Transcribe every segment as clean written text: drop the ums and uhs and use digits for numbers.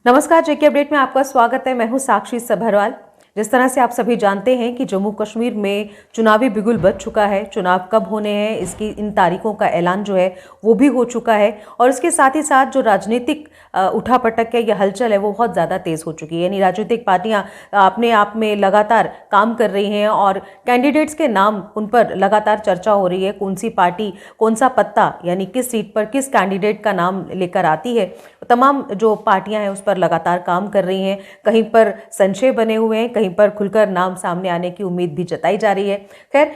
नमस्कार, जेके अपडेट में आपका स्वागत है। मैं हूं साक्षी सभरवाल। जिस तरह से आप सभी जानते हैं कि जम्मू कश्मीर में चुनावी बिगुल बज चुका है। चुनाव कब होने हैं इसकी इन तारीखों का ऐलान जो है वो भी हो चुका है और इसके साथ ही साथ जो राजनीतिक उठापटक है या हलचल है वो बहुत ज़्यादा तेज़ हो चुकी है। यानी राजनीतिक पार्टियां अपने आप में लगातार काम कर रही हैं और कैंडिडेट्स के नाम उन पर लगातार चर्चा हो रही है। कौन सी पार्टी कौन सा पत्ता यानी किस सीट पर किस कैंडिडेट का नाम लेकर आती है, तमाम जो पार्टियां हैं उस पर लगातार काम कर रही हैं। कहीं पर संशय बने हुए हैं, कहीं पर खुलकर नाम सामने आने की उम्मीद भी जताई जा रही है। खैर,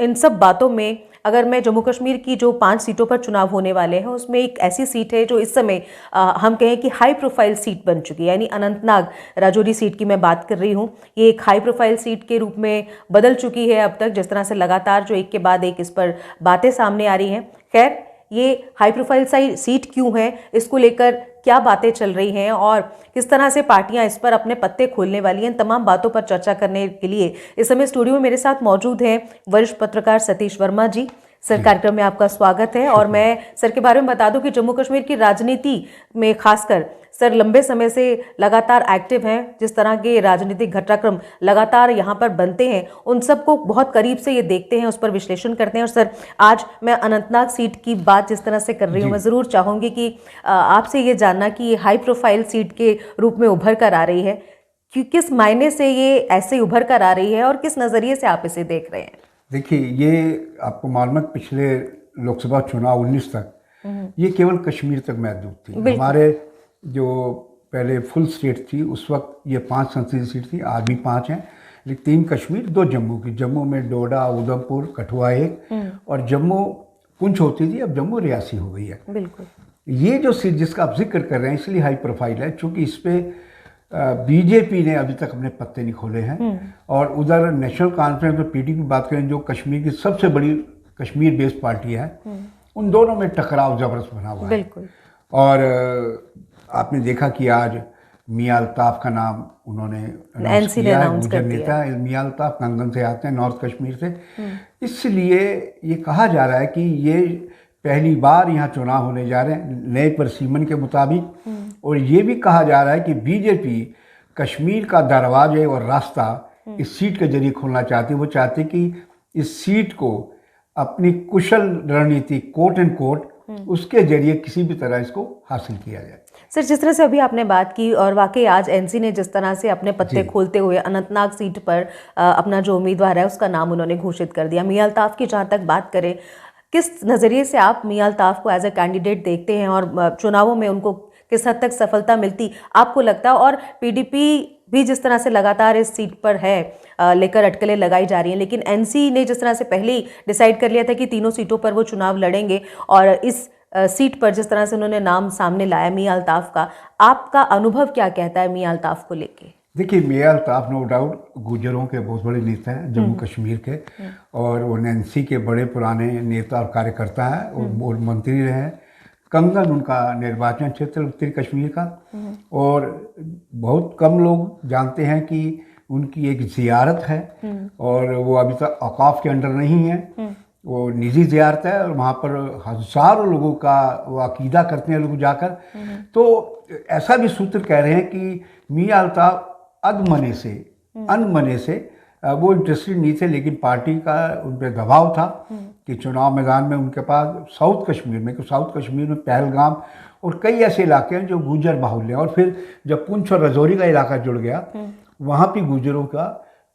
इन सब बातों में अगर मैं जम्मू कश्मीर की जो 5 सीटों पर चुनाव होने वाले हैं उसमें एक ऐसी सीट है जो इस समय हम कहें कि हाई प्रोफाइल सीट बन चुकी है। यानी अनंतनाग राजौरी सीट की मैं बात कर रही हूँ। ये एक हाई प्रोफाइल सीट के रूप में बदल चुकी है अब तक, जिस तरह से लगातार जो एक के बाद एक इस पर बातें सामने आ रही हैं। खैर, ये हाई प्रोफाइल सीट क्यों है, इसको लेकर क्या बातें चल रही हैं और किस तरह से पार्टियां इस पर अपने पत्ते खोलने वाली हैं, तमाम बातों पर चर्चा करने के लिए इस समय स्टूडियो में मेरे साथ मौजूद हैं वरिष्ठ पत्रकार सतीश वर्मा जी। सर, कार्यक्रम में आपका स्वागत है। और मैं सर के बारे में बता दूं कि जम्मू कश्मीर की राजनीति में खासकर सर लंबे समय से लगातार एक्टिव हैं। जिस तरह के राजनीतिक घटनाक्रम लगातार यहाँ पर बनते हैं उन सबको बहुत करीब से ये देखते हैं, उस पर विश्लेषण करते हैं। और सर, आज मैं अनंतनाग सीट की बात जिस तरह से कर रही हूँ, मैं ज़रूर चाहूँगी कि आपसे ये जानना कि ये हाई प्रोफाइल सीट के रूप में उभर कर आ रही है कि किस मायने से ये ऐसे उभर कर आ रही है और किस नज़रिए से आप इसे देख रहे हैं। देखिए, ये आपको मालूम है पिछले लोकसभा चुनाव 19 तक ये केवल कश्मीर तक महदूद थी। हमारे जो पहले फुल स्टेट थी उस वक्त ये 5 संसदीय सीट थी, आज भी 5 हैं, लेकिन 3 कश्मीर 2 जम्मू की। जम्मू में डोडा, उधमपुर, कठुआ एक और जम्मू पुंछ होती थी, अब जम्मू रियासी हो गई है। बिल्कुल। ये जो सीट जिसका आप जिक्र कर रहे हैं इसलिए हाई प्रोफाइल है क्योंकि इस पे बीजेपी ने अभी तक अपने पत्ते नहीं खोले हैं। और उधर नेशनल कॉन्फ्रेंस में पीडीपी बात करें जो कश्मीर की सबसे बड़ी कश्मीर बेस्ड पार्टी है, उन दोनों में टकराव जबरदस्त बना हुआ है। बिल्कुल। और आपने देखा कि आज मियां अल्ताफ का नाम उन्होंने अनाउंस किया है। गुजर नेता मियां अल्ताफ कंगन से आते हैं, नॉर्थ कश्मीर से। इसलिए ये कहा जा रहा है कि ये पहली बार यहाँ चुनाव होने जा रहे हैं नए परसीमन के मुताबिक। और ये भी कहा जा रहा है कि बीजेपी कश्मीर का दरवाजे और रास्ता इस सीट के जरिए खोलना चाहती है। वो चाहती कि इस सीट को अपनी कुशल रणनीति कोट एंड कोट उसके जरिए किसी भी तरह इसको हासिल किया जाए। सर, जिस तरह से अभी आपने बात की और वाकई आज एनसी ने जिस तरह से अपने पत्ते खोलते हुए अनंतनाग सीट पर अपना जो उम्मीदवार है उसका नाम उन्होंने घोषित कर दिया। मियां अल्ताफ की जहाँ तक बात करें, किस नज़रिए से आप मियां अल्ताफ को एज ए कैंडिडेट देखते हैं और चुनावों में उनको किस हद तक सफलता मिलती आपको लगता है? और पीडीपी भी जिस तरह से लगातार इस सीट पर है लेकर अटकलें लगाई जा रही हैं, लेकिन एनसी ने जिस तरह से पहले ही डिसाइड कर लिया था कि तीनों सीटों पर वो चुनाव लड़ेंगे और इस सीट पर जिस तरह से उन्होंने नाम सामने लाया मियां अल्ताफ का, आपका अनुभव क्या कहता है मियां अल्ताफ को लेके? देखिए, मियां अल्ताफ नो डाउट गुर्जरों के बहुत बड़े नेता हैं जम्मू कश्मीर के, और वो एनसी के बड़े पुराने नेता और कार्यकर्ता हैं और मंत्री रहे हैं। कंगन उनका निर्वाचन क्षेत्र उत्तरी कश्मीर का, और बहुत कम लोग जानते हैं कि उनकी एक ज़ियारत है और वो अभी तक औकाफ के अंडर नहीं है, वो निजी ज़ियारत है और वहाँ पर हज़ारों लोगों का वो अकीदा करते हैं लोग जाकर। तो ऐसा भी सूत्र कह रहे हैं कि मियां अल्ताफ अनमने से वो इंटरेस्टेड नहीं थे, लेकिन पार्टी का उन पर दबाव था कि चुनाव मैदान में उनके पास साउथ कश्मीर में पहलगाम और कई ऐसे इलाके हैं जो गुजर बाहुल्य हैं। और फिर जब पुंछ और राजौरी का इलाका जुड़ गया, वहाँ भी गुजरों का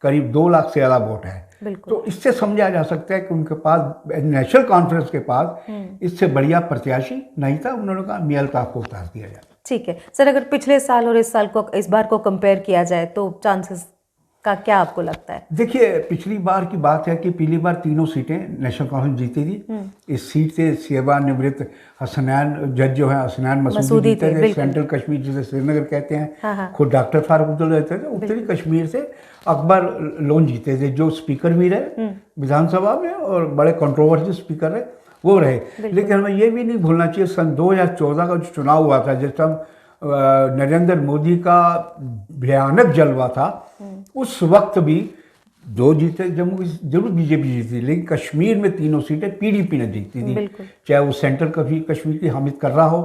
करीब 2 लाख से ज़्यादा वोट है। तो इससे समझा जा सकता है कि उनके पास नेशनल कॉन्फ्रेंस के पास इससे बढ़िया प्रत्याशी नहीं था। उन्होंने कहा मियां अल्ताफ को उतार दिया जाए। ठीक है सर, अगर पिछले साल और इस बार को कंपेयर किया जाए तो चांसेस का क्या आपको लगता है? देखिए, पिछली बार की बात है कि पिछली बार तीनों सीटें नेशनल कॉन्फ्रेंस जीती थी। इस सीट से सेवानिवृत्त हसनैन जज जो है हसनैन मसूदी जीते थे। सेंट्रल कश्मीर जिसे श्रीनगर कहते हैं, खुद डॉक्टर फारूक अब्दुल्ला रहते थे। उत्तरी कश्मीर से अकबर लोन जीते थे जो स्पीकर भी रहे विधानसभा में और बड़े कंट्रोवर्शियल स्पीकर रहे, वो रहे। लेकिन हमें ये भी नहीं भूलना चाहिए सन 2014 का जो चुनाव हुआ था, जिस टाइम नरेंद्र मोदी का भयानक जलवा था, उस वक्त भी 2 जीते, जम्मू की जरूर बीजेपी जीती, लेकिन कश्मीर में 3 सीटें पीडीपी ने जीती थी, चाहे वो सेंट्रल कश्मीर की हामिद कर्रा हो,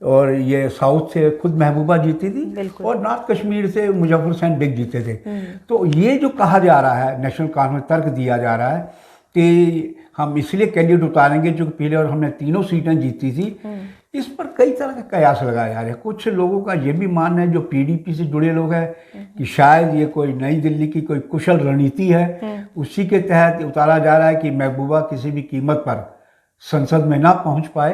और ये साउथ से खुद महबूबा जीती थी, और नॉर्थ कश्मीर से मुजफ्फर हुसैन बेग जीते थे। तो ये जो कहा जा रहा है, नेशनल कॉन्फ्रेंस तर्क दिया जा रहा है कि हम इसलिए कैंडिडेट उतारेंगे जो पहले और हमने 3 सीटें जीती थी, इस पर कई तरह के कयास लगाए जा रहे हैं। कुछ लोगों का ये भी मानना है, जो पीडीपी से जुड़े लोग हैं, कि शायद ये कोई नई दिल्ली की कोई कुशल रणनीति है, उसी के तहत उतारा जा रहा है कि महबूबा किसी भी कीमत पर संसद में ना पहुंच पाए।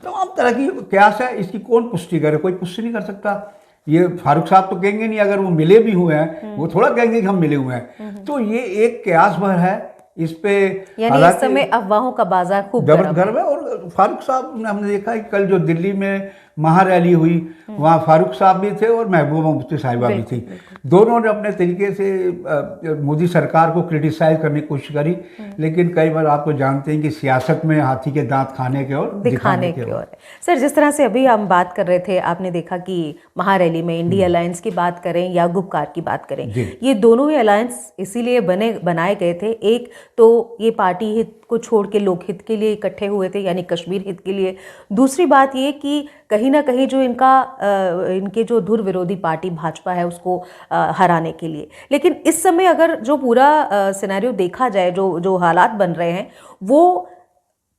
तमाम तरह की कयास है, इसकी कौन पुष्टि करे, कोई पुष्टि नहीं कर सकता। ये फारूक साहब तो कहेंगे नहीं, अगर वो मिले भी हुए हैं वो थोड़ा कहेंगे कि हम मिले हुए हैं। तो ये एक कयास भर है इस पे, यानी इस समय अफवाहों का बाजार खूब गर्म है। और फारूक साहब ने, हमने देखा कि कल जो दिल्ली में महारैली हुई, वहाँ फारूक साहब भी थे और महबूबा मुफ्ती साहिबा भी थी। दोनों ने अपने तरीके से मोदी सरकार को क्रिटिसाइज करने की कोशिश करी, लेकिन कई बार आप तो जानते हैं कि सियासत में हाथी के दांत खाने के और दिखाने के और। सर, जिस तरह से अभी हम बात कर रहे थे, आपने देखा कि महारैली में इंडिया अलायंस की बात करें या गुपकार की बात करें, ये दोनों ही अलायंस इसीलिए बनाए गए थे। एक तो ये पार्टी हित को छोड़ के लोक हित के लिए इकट्ठे हुए थे, यानी कश्मीर हित के लिए। दूसरी बात ये कि कहीं ना कहीं जो इनके जो धुर विरोधी पार्टी भाजपा है उसको हराने के लिए। लेकिन इस समय अगर जो पूरा सिनेरियो देखा जाए, जो हालात बन रहे हैं, वो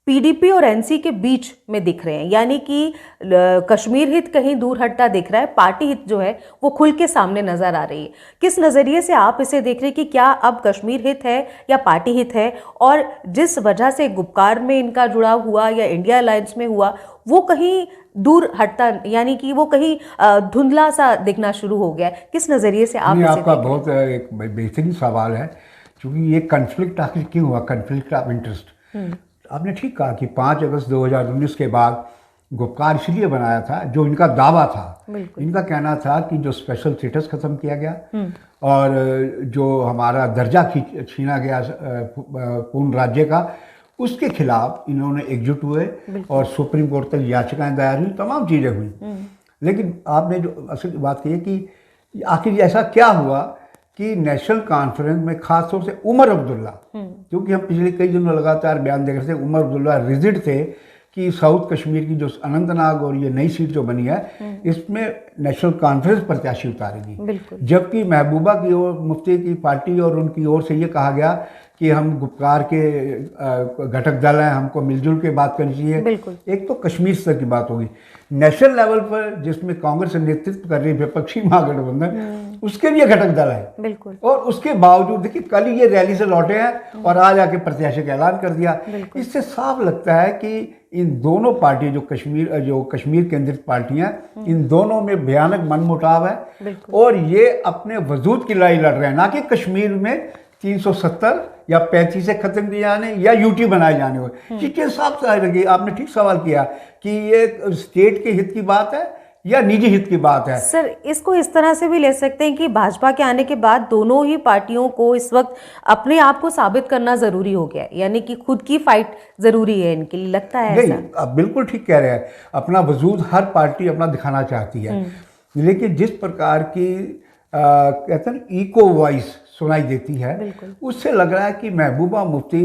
पीडीपी और एनसी के बीच में दिख रहे हैं, यानी कि कश्मीर हित कहीं दूर हटता दिख रहा है, पार्टी हित जो है वो खुल के सामने नजर आ रही है। किस नज़रिए से आप इसे देख रहे हैं कि क्या अब कश्मीर हित है या पार्टी हित है, और जिस वजह से गुपकार में इनका जुड़ाव हुआ या इंडिया अलायंस में हुआ, वो कहीं दूर हटता, यानी कि वो कहीं धुंधला सा दिखना शुरू हो गया है? किस नज़रिए से आप इसे आपका बहुत एक बेहतरीन सवाल है, क्योंकि ये कन्फ्लिक्ट आखिर क्यों हुआ, कन्फ्लिक्ट ऑफ इंटरेस्ट। आपने ठीक कहा कि 5 अगस्त 2019 के बाद गुपकार इसलिए बनाया था, जो इनका दावा था, इनका कहना था कि जो स्पेशल स्टेटस खत्म किया गया और जो हमारा दर्जा छीना गया पूर्ण राज्य का, उसके खिलाफ इन्होंने एकजुट हुए और सुप्रीम कोर्ट तक याचिकाएं दायर हुई, तमाम चीज़ें हुई। लेकिन आपने जो असल बात की है कि आखिर ऐसा क्या हुआ कि नेशनल कॉन्फ्रेंस में खास तौर से उमर अब्दुल्ला, क्योंकि हम पिछले कई दिनों लगातार बयान देख रहे थे, उमर अब्दुल्ला रिजिड थे कि साउथ कश्मीर की जो अनंतनाग और ये नई सीट जो बनी है, इसमें नेशनल कॉन्फ्रेंस प्रत्याशी उतारेगी, जबकि महबूबा की ओर, मुफ्ती की पार्टी और उनकी ओर से ये कहा गया कि हम गुपकार के घटक दल हैं, हमको मिलजुल के बात करनी चाहिए। एक तो कश्मीर स्तर की बात होगी, नेशनल लेवल पर जिसमें कांग्रेस नेतृत्व कर रही विपक्षी महागठबंधन, उसके भी घटक दल है। और उसके बावजूद देखिए, कल ये रैली से लौटे हैं और आज आके प्रत्याशी का ऐलान कर दिया। इससे साफ लगता है कि इन दोनों पार्टी जो कश्मीर केंद्रित पार्टियां, इन दोनों में भयानक मनमुटाव है और ये अपने वजूद की लड़ाई लड़ रहे हैं, ना कि कश्मीर में 370 या 35 से खत्म किए जाने या यूटी बनाए जाने हो। चीजें साफ लगी। आपने ठीक सवाल किया कि ये स्टेट के हित की बात है या निजी हित की बात है। सर, इसको इस तरह से भी ले सकते हैं कि भाजपा के आने के बाद दोनों ही पार्टियों को इस वक्त अपने आप को साबित करना जरूरी हो गया है, यानी कि खुद की फाइट जरूरी है इनके लिए, लगता है ऐसा? नहीं, आप बिल्कुल ठीक कह रहे हैं। अपना वजूद हर पार्टी अपना दिखाना चाहती है, लेकिन जिस प्रकार की कहते हैं इको वॉइस सुनाई देती है, उससे लग रहा है कि महबूबा मुफ्ती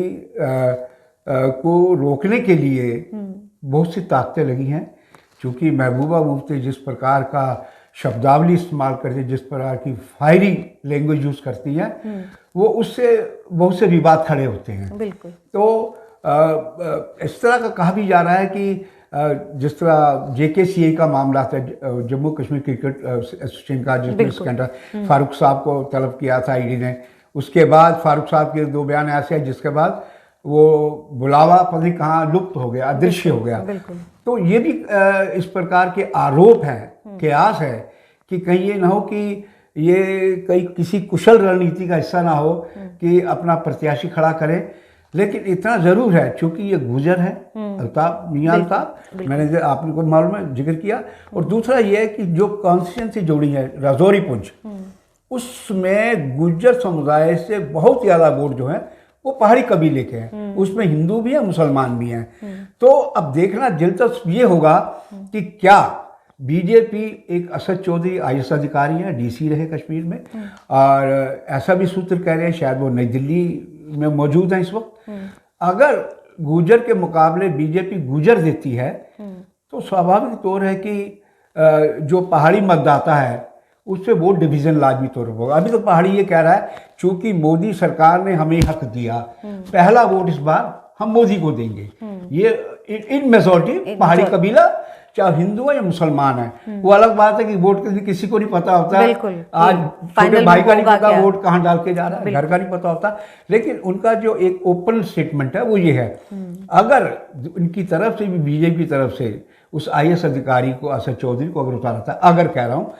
को रोकने के लिए बहुत सी ताकतें लगी हैं। क्योंकि महबूबा मुफ्ती जिस प्रकार का शब्दावली इस्तेमाल करती है, जिस प्रकार की फायरी लैंग्वेज यूज़ करती है, वो उससे बहुत से विवाद खड़े होते हैं। तो इस तरह का कहा भी जा रहा है कि जिस तरह JKCA का मामला था, जम्मू कश्मीर क्रिकेट एसोसिएशन का, जिसमें स्कैंडल फारूक साहब को तलब किया था ईडी ने, उसके बाद फारूक साहब के 2 बयान ऐसे हैं जिसके बाद वो बुलावा पता नहीं कहाँ लुप्त हो गया, अदृश्य हो गया। तो ये भी इस प्रकार के आरोप हैं, कयास है कि कहीं ये ना हो कि ये किसी कुशल रणनीति का हिस्सा ना हो कि अपना प्रत्याशी खड़ा करे। लेकिन इतना जरूर है, चूंकि ये गुजर है अल्ताफ, मियां अल्ताफ, मैंने आपने को मालूम है जिक्र किया, और दूसरा ये है कि जो कॉन्स्टिट्यूंसी जोड़ी है राजौरी पुंछ, उसमें गुज्जर समुदाय से बहुत ज़्यादा वोट जो है वो पहाड़ी कबीले के हैं, उसमें हिंदू भी हैं, मुसलमान भी हैं। तो अब देखना दिलचस्प ये होगा कि क्या बीजेपी, एक असद चौधरी IAS अधिकारी हैं, DC रहे कश्मीर में, और ऐसा भी सूत्र कह रहे हैं, शायद वो नई दिल्ली में मौजूद हैं इस वक्त। अगर गुजर के मुकाबले बीजेपी गुजर देती है तो स्वाभाविक तौर है कि जो पहाड़ी मतदाता है उस पर वोट डिवीजन लाजमी तौर पर होगा। अभी तो पहाड़ी ये कह रहा है चूंकि मोदी सरकार ने हमें हक दिया, पहला वोट इस बार हम मोदी को देंगे। ये इन मेजॉरिटी पहाड़ी कबीला, चाहे हिंदू है या मुसलमान है, वो अलग बात है कि वोट किसी को नहीं पता होता। आज छोटे भाई का नहीं पता वोट कहाँ डाल के जा रहा है, घर का नहीं पता होता। लेकिन उनका जो एक ओपन स्टेटमेंट है वो ये है, अगर उनकी तरफ से भी, बीजेपी की तरफ से उस IAS अधिकारी को, असद चौधरी को अगर उतारा था, अगर कह रहा हूँ,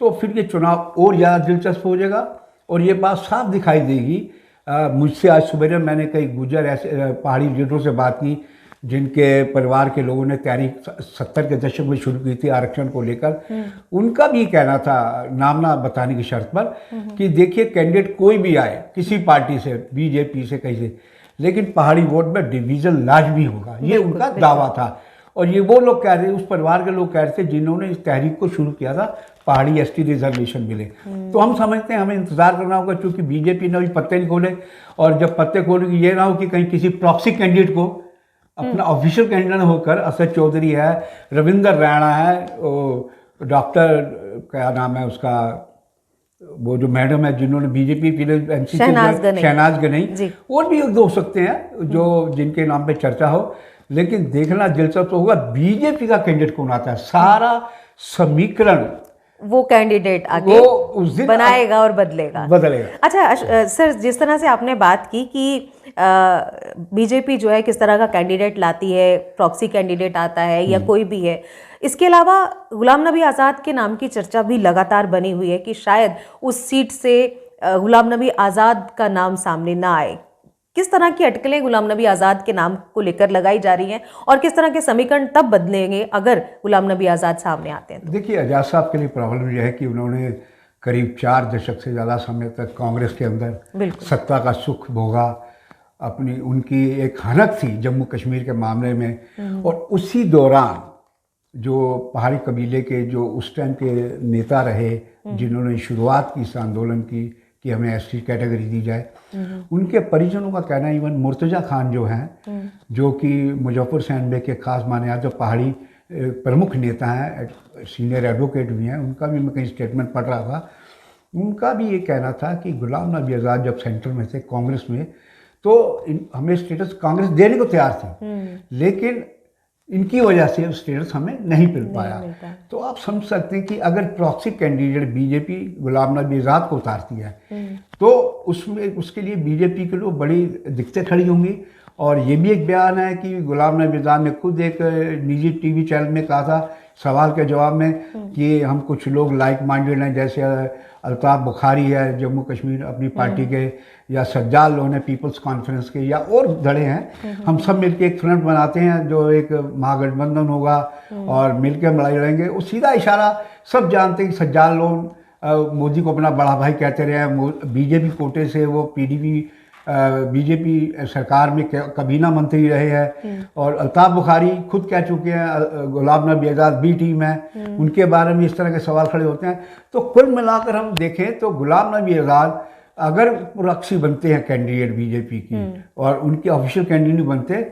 तो फिर ये चुनाव और ज़्यादा दिलचस्प हो जाएगा। और ये बात साफ दिखाई देगी। मुझसे आज सवेरे मैंने कई गुजर ऐसे पहाड़ी लीडरों से बात की जिनके परिवार के लोगों ने तैयारी 70 के दशक में शुरू की थी आरक्षण को लेकर। उनका भी कहना था, नाम ना बताने की शर्त पर, कि देखिए कैंडिडेट कोई भी आए किसी पार्टी से, बीजेपी से, कहीं से, लेकिन पहाड़ी वोट में डिवीजन लाजमी होगा, ये उनका दावा था। और ये वो लोग कह रहे, उस परिवार के लोग कह रहे थे जिन्होंने इस तहरीक को शुरू किया था, पहाड़ी ST रिजर्वेशन मिले। तो हम समझते हैं हमें इंतजार करना होगा, क्योंकि बीजेपी ने अभी पत्ते नहीं खोले, और जब पत्ते खोलेगी ये ना हो कि कहीं किसी प्रॉक्सी कैंडिडेट को अपना ऑफिशियल कैंडिडेट होकर, असद चौधरी है, रविंदर रैना है, डॉक्टर क्या नाम है उसका, वो जो मैडम है जिन्होंने बीजेपी NCC, शहनाज गनई, और भी हो सकते हैं जो जिनके नाम पे चर्चा हो। लेकिन देखना दिलचस्प होगा बीजेपी का कैंडिडेट कौन आता है। सारा समीकरण वो कैंडिडेट आगे वो उस दिन बनाएगा और बदलेगा। अच्छा सर, जिस तरह से आपने बात की कि बीजेपी जो है किस तरह का कैंडिडेट लाती है, प्रॉक्सी कैंडिडेट आता है या कोई भी है, इसके अलावा गुलाम नबी आज़ाद के नाम की चर्चा भी लगातार बनी हुई है कि शायद उस सीट से गुलाम नबी आज़ाद का नाम सामने ना आए। किस तरह की अटकलें गुलाम नबी आज़ाद के नाम को लेकर लगाई जा रही हैं और किस तरह के समीकरण तब बदलेंगे अगर गुलाम नबी आज़ाद सामने आते हैं? देखिए, आज़ाद साहब के लिए प्रॉब्लम यह है कि उन्होंने करीब 4 दशक से ज़्यादा समय तक कांग्रेस के अंदर सत्ता का सुख भोगा। अपनी उनकी एक हनक थी जम्मू कश्मीर के मामले में, और उसी दौरान जो पहाड़ी कबीले के जो उस टाइम के नेता रहे जिन्होंने शुरुआत की इस आंदोलन की कि हमें ST कैटेगरी दी जाए, उनके परिजनों का कहना, इवन मुर्तज़ा खान जो हैं, जो कि मुजफ्फर सैनबे के खास माने आज जो पहाड़ी प्रमुख नेता हैं, सीनियर एडवोकेट भी हैं, उनका भी मैं कहीं स्टेटमेंट पढ़ रहा था, उनका भी ये कहना था कि गुलाम नबी आज़ाद जब सेंटर में थे कांग्रेस में, तो हमें स्टेटस कांग्रेस देने को तैयार थी, लेकिन इनकी वजह से स्टेटस हमें नहीं मिल पाया। तो आप समझ सकते हैं कि अगर proxy candidate BJP Ghulam Nabi Azad को उतारती है तो उसमें उसके लिए बीजेपी के लिए बड़ी दिक्कतें खड़ी होंगी। और ये भी एक बयान है कि गुलाम नबी आज़ाद ने खुद एक निजी टीवी चैनल में कहा था सवाल के जवाब में कि हम कुछ लोग लाइक माइंडेड हैं, जैसे अल्ताफ बुखारी है जम्मू कश्मीर अपनी पार्टी के, या सज्जाद लोग हैं पीपल्स कॉन्फ्रेंस के, या और धड़े हैं, हम सब मिलके एक फ्रंट बनाते हैं जो एक महागठबंधन होगा और मिलकर लड़ाई लड़ेंगे। वो सीधा इशारा सब जानते हैं कि सज्जाद लोग मोदी को अपना बड़ा भाई कहते रहे हैं, बीजेपी कोटे से वो बीजेपी सरकार में कबीना मंत्री रहे हैं, और अल्ताफ बुखारी खुद कह चुके हैं गुलाम नबी आज़ाद बी टीम है, उनके बारे में इस तरह के सवाल खड़े होते हैं। तो कुल मिलाकर हम देखें तो गुलाम नबी आज़ाद अगर प्रॉक्सी बनते हैं कैंडिडेट बीजेपी की और उनके ऑफिशियल कैंडिडेट बनते,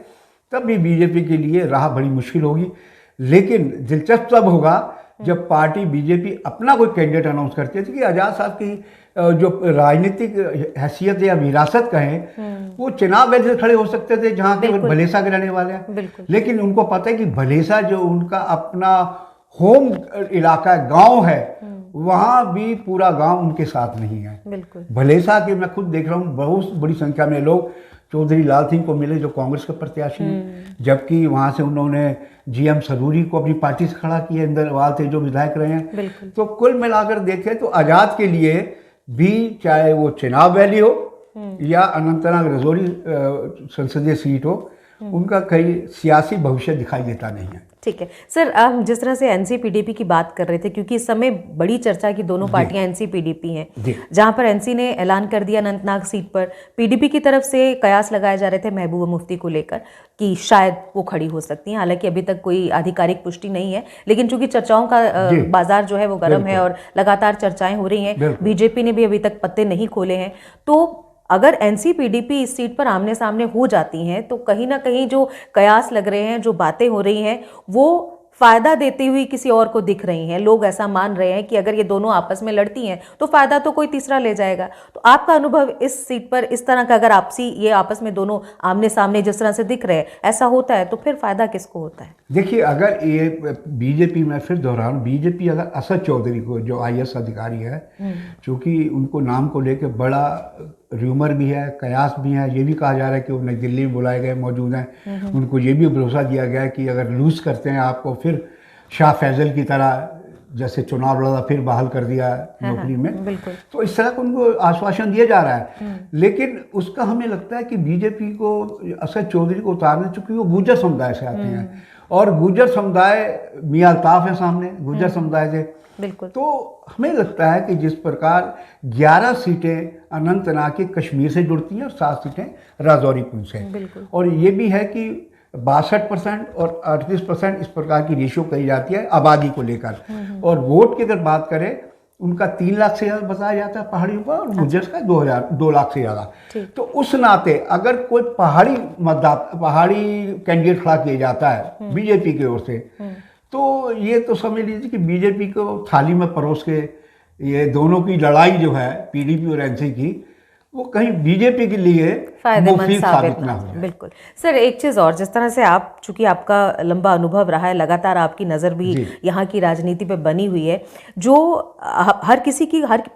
तब भी बीजेपी के लिए राह बड़ी मुश्किल होगी। लेकिन दिलचस्प तब होगा जब पार्टी बीजेपी अपना कोई कैंडिडेट अनाउंस करती है, क्योंकि आज़ाद साहब की जो राजनीतिक हैसियत या विरासत कहें, वो चुनाव वैसे खड़े हो सकते थे जहाँ के भलेसा के रहने वाले हैं, लेकिन उनको पता है कि भलेसा जो उनका अपना होम इलाका गांव है, वहाँ भी पूरा गांव उनके साथ नहीं है। भलेसा के मैं खुद देख रहा हूँ बहुत बड़ी संख्या में लोग चौधरी लाल सिंह को मिले जो कांग्रेस के प्रत्याशी हैं, जबकि वहाँ से उन्होंने GM सरूरी को अपनी पार्टी से खड़ा किया, इंदरवाल थे जो विधायक रहे हैं। तो कुल मिलाकर देखें तो आज़ाद के लिए भी चाहे वो चिनाब वैली हो या अनंतनाग रजौरी संसदीय सीट हो, उनका कहीं सियासी भविष्य दिखाई देता नहीं है। ठीक है सर, हम जिस तरह से एनसी-पीडीपी की बात कर रहे थे, क्योंकि इस समय बड़ी चर्चा की दोनों पार्टियां एनसी-पीडीपी हैं, जहां पर एनसी ने ऐलान कर दिया अनंतनाग सीट पर, पीडीपी की तरफ से कयास लगाए जा रहे थे महबूबा मुफ्ती को लेकर कि शायद वो खड़ी हो सकती हैं। हालांकि अभी तक कोई आधिकारिक पुष्टि नहीं है, लेकिन चूंकि चर्चाओं का बाजार जो है वो गर्म है और लगातार चर्चाएं हो रही हैं, बीजेपी ने भी अभी तक पत्ते नहीं खोले हैं, तो अगर एनसी-पीडीपी इस सीट पर आमने सामने हो जाती हैं तो कहीं ना कहीं जो कयास लग रहे हैं, जो बातें हो रही हैं, वो फायदा देती हुई किसी और को दिख रही हैं। लोग ऐसा मान रहे हैं कि अगर ये दोनों आपस में लड़ती हैं तो फायदा तो कोई तीसरा ले जाएगा। तो आपका अनुभव इस सीट पर इस तरह का, अगर आपसी ये आपस में दोनों आमने सामने जिस तरह से दिख रहे हैं ऐसा होता है, तो फिर फायदा किसको होता है? देखिए, अगर ये बीजेपी में फिर दोहराऊं, बीजेपी अगर असद चौधरी को, जो आईएएस अधिकारी है, क्योंकि उनको नाम को लेकर बड़ा र्यूमर भी है, कयास भी है, ये भी कहा जा रहा है कि वो नई दिल्ली में बुलाए गए मौजूद हैं, उनको ये भी भरोसा दिया गया है कि अगर लूज करते हैं आपको फिर शाह फैजल की तरह जैसे चुनाव लड़ा फिर बहाल कर दिया नौकरी में, तो इस तरह का उनको आश्वासन दिया जा रहा है। लेकिन उसका हमें लगता है कि बीजेपी को असद चौधरी को उतारने, चूंकि वो गुर्जर समुदाय से आते हैं और गुर्जर समुदाय मियां अल्ताफ है सामने गुर्जर समुदाय से, तो हमें लगता है कि जिस प्रकार 11 सीटें अनंतनाग की कश्मीर से जुड़ती हैं और 7 सीटें राजौरी पुंछ से, और ये भी है कि 62% और 38% इस प्रकार की रेशियो कही जाती है आबादी को लेकर, और वोट की अगर बात करें उनका 3 लाख से ज़्यादा बताया जाता है पहाड़ियों पर, और गुर्जर का 2 लाख से ज़्यादा। तो उस नाते अगर कोई पहाड़ी कैंडिडेट खड़ा किया जाता है बीजेपी की ओर से, तो ये तो समझ लीजिए कि बीजेपी को थाली में परोस के ये दोनों की लड़ाई जो है पीडीपी और एनसी की, वो कहीं बीजेपी के लिए फायदेमंद साबित ना हो। बिल्कुल सर, एक चीज़ और, जिस तरह से आप, चूंकि आपका लंबा अनुभव रहा है, लगातार आपकी नज़र भी यहाँ की राजनीति पे बनी हुई है, जो हर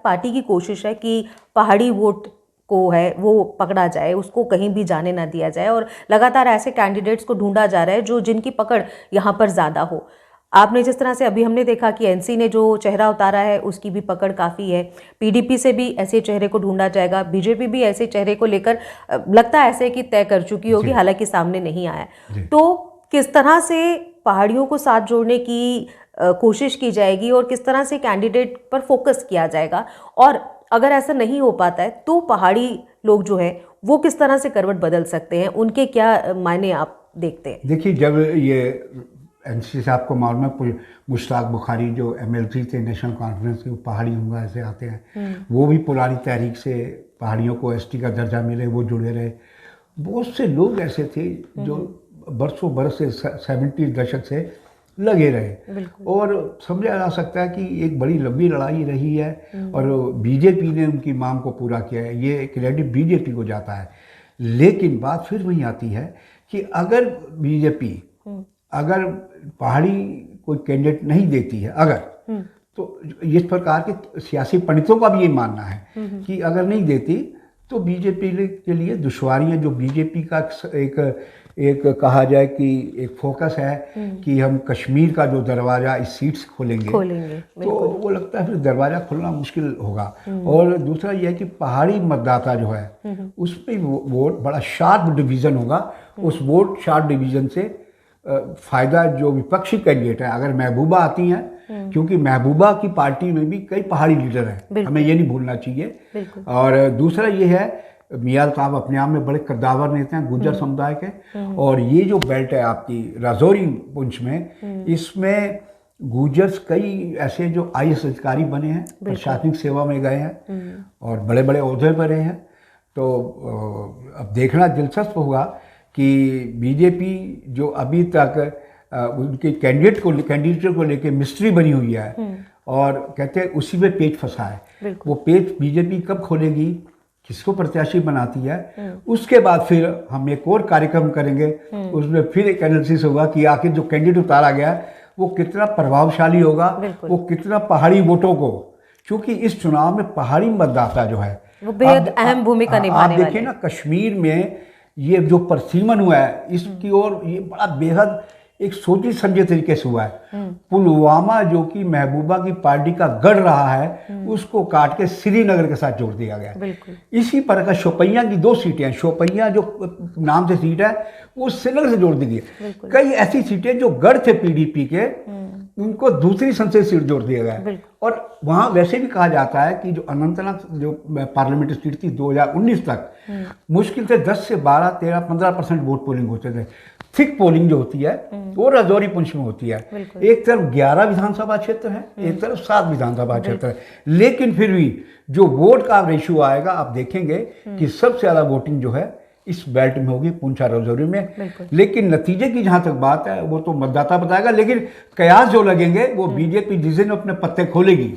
पार्टी की कोशिश है कि पहाड़ी वोट को है वो पकड़ा जाए, उसको कहीं भी जाने ना दिया जाए, और लगातार ऐसे कैंडिडेट्स को ढूंढा जा रहा है जो जिनकी पकड़ यहाँ पर ज़्यादा हो। आपने जिस तरह से अभी हमने देखा कि एनसी ने जो चेहरा उतारा है उसकी भी पकड़ काफ़ी है, पीडीपी से भी ऐसे चेहरे को ढूंढा जाएगा, बीजेपी भी ऐसे चेहरे को लेकर लगता है ऐसे कि तय कर चुकी होगी, हालांकि सामने नहीं आया। तो किस तरह से पहाड़ियों को साथ जोड़ने की कोशिश की जाएगी और किस तरह से कैंडिडेट पर फोकस किया जाएगा, और अगर ऐसा नहीं हो पाता है तो पहाड़ी लोग जो है वो किस तरह से करवट बदल सकते हैं, उनके क्या मायने आप देखते हैं? देखिए, जब ये एनसी से आपको मालूम है मुश्ताक बुखारी जो एमएलसी थे नेशनल कॉन्फ्रेंस के, पहाड़ी उम्र से आते हैं, वो भी पुरानी तहरीक से पहाड़ियों को एसटी का दर्जा मिले वो जुड़े रहे। बहुत से लोग ऐसे थे जो बरसों बरस से 70 दशक से लगे रहे, और समझा जा सकता है कि एक बड़ी लंबी लड़ाई रही है और बीजेपी ने उनकी मांग को पूरा किया है, ये क्रेडिट बीजेपी को जाता है। लेकिन बात फिर वही आती है कि अगर बीजेपी अगर पहाड़ी कोई कैंडिडेट नहीं देती है अगर, तो इस प्रकार के सियासी पंडितों का भी ये मानना है कि अगर नहीं देती तो बीजेपी के लिए दुश्वारियां, जो बीजेपी का एक कहा जाए कि एक फोकस है कि हम कश्मीर का जो दरवाज़ा इस सीट से खोलेंगे तो वो लगता है फिर दरवाज़ा खोलना मुश्किल होगा। और दूसरा यह है कि पहाड़ी मतदाता जो है उसमें वोट बड़ा शार्प डिवीज़न होगा, उस वोट शार्प डिवीज़न से फ़ायदा जो विपक्षी कैंडिडेट है, अगर महबूबा आती हैं, क्योंकि महबूबा की पार्टी में भी कई पहाड़ी लीडर हैं, हमें ये नहीं भूलना चाहिए। और दूसरा ये है, मियां अल्ताफ अपने आप में बड़े कद्दावर नेता हैं गुर्जर समुदाय के, और ये जो बेल्ट है आपकी राजौरी पुंछ में, इसमें गुर्जर्स कई ऐसे जो आईएएस अधिकारी बने हैं, प्रशासनिक सेवा में गए हैं और बड़े बड़े ओहदे पर रहे हैं। तो अब देखना दिलचस्प होगा कि बीजेपी जो अभी तक उनके कैंडिडेट को लेके मिस्ट्री बनी हुई है और कहते हैं उसी में पेच फंसा है, वो पेच बीजेपी कब खोलेगी, किसको प्रत्याशी बनाती है, उसके बाद फिर हम एक और कार्यक्रम करेंगे, उसमें फिर एक एनालिसिस होगा कि आखिर जो कैंडिडेट उतारा गया है वो कितना प्रभावशाली होगा, वो कितना पहाड़ी वोटों को, क्योंकि इस चुनाव में पहाड़ी मतदाता जो है वो बेहद अहम भूमिका निभाने वाले हैं। आप देखिए ना, कश्मीर में ये जो परसीमन हुआ है इसकी ओर ये बड़ा बेहद एक सोची समझे तरीके से हुआ है। पुलवामा जो कि महबूबा की पार्टी का गढ़ रहा है, उसको काट के श्रीनगर के साथ जोड़ दिया गया। बिल्कुल। इसी प्रकार शोपियां की 2 सीटें हैं, शोपियां जो नाम से सीट है वो श्रीनगर से जोड़ दी गई है। कई ऐसी सीटें जो गढ़ थे पीडीपी के, उनको दूसरी संसदीय सीट जोड़ दिया गया है। और वहाँ वैसे भी कहा जाता है कि जो अनंतनाग जो पार्लियामेंट्री सीट थी 2019 तक, मुश्किल से 10 से 12, 13, 15% वोट पोलिंग होते थे। थिक पोलिंग जो होती है वो राजौरी पुंछ में होती है। एक तरफ 11 विधानसभा क्षेत्र है, एक तरफ 7 विधानसभा क्षेत्र है, लेकिन फिर भी जो वोट का रेशियो आएगा आप देखेंगे कि सबसे ज़्यादा वोटिंग जो है इस बेल्ट में होगी, पुंछ और राजौरी में। लेकिन नतीजे की जहां तक बात है वो तो मतदाता बताएगा, लेकिन कयास जो लगेंगे वो बीजेपी जिस दिन अपने पत्ते खोलेगी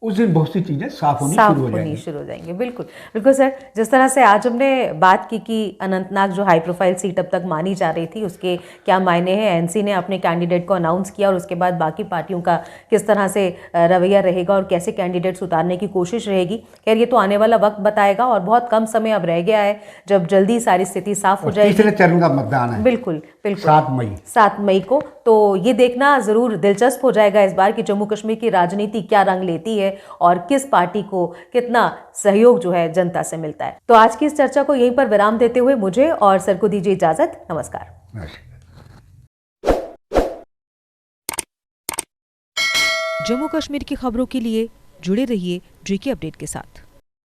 उस दिन बहुत सी चीजें साफ होनी शुरू हो जाएंगी। बिल्कुल बिल्कुल सर, जिस तरह से आज हमने बात की कि अनंतनाग जो हाई प्रोफाइल सीट अब तक मानी जा रही थी उसके क्या मायने हैं, एनसी ने अपने कैंडिडेट को अनाउंस किया और उसके बाद बाकी पार्टियों का किस तरह से रवैया रहेगा और कैसे कैंडिडेट्स उतारने की कोशिश रहेगी, खैर ये तो आने वाला वक्त बताएगा। और बहुत कम समय अब रह गया है जब जल्दी सारी स्थिति साफ हो जाएगी। तीसरे चरण का मतदान है बिल्कुल 7 मई को, तो ये देखना जरूर दिलचस्प हो जाएगा इस बार कि जम्मू कश्मीर की राजनीति क्या रंग लेती है और किस पार्टी को कितना सहयोग जो है जनता से मिलता है। तो आज की इस चर्चा को यहीं पर विराम देते हुए मुझे और सर को दीजिए इजाजत। नमस्कार। जम्मू कश्मीर की खबरों के लिए जुड़े रहिए JK अपडेट के साथ।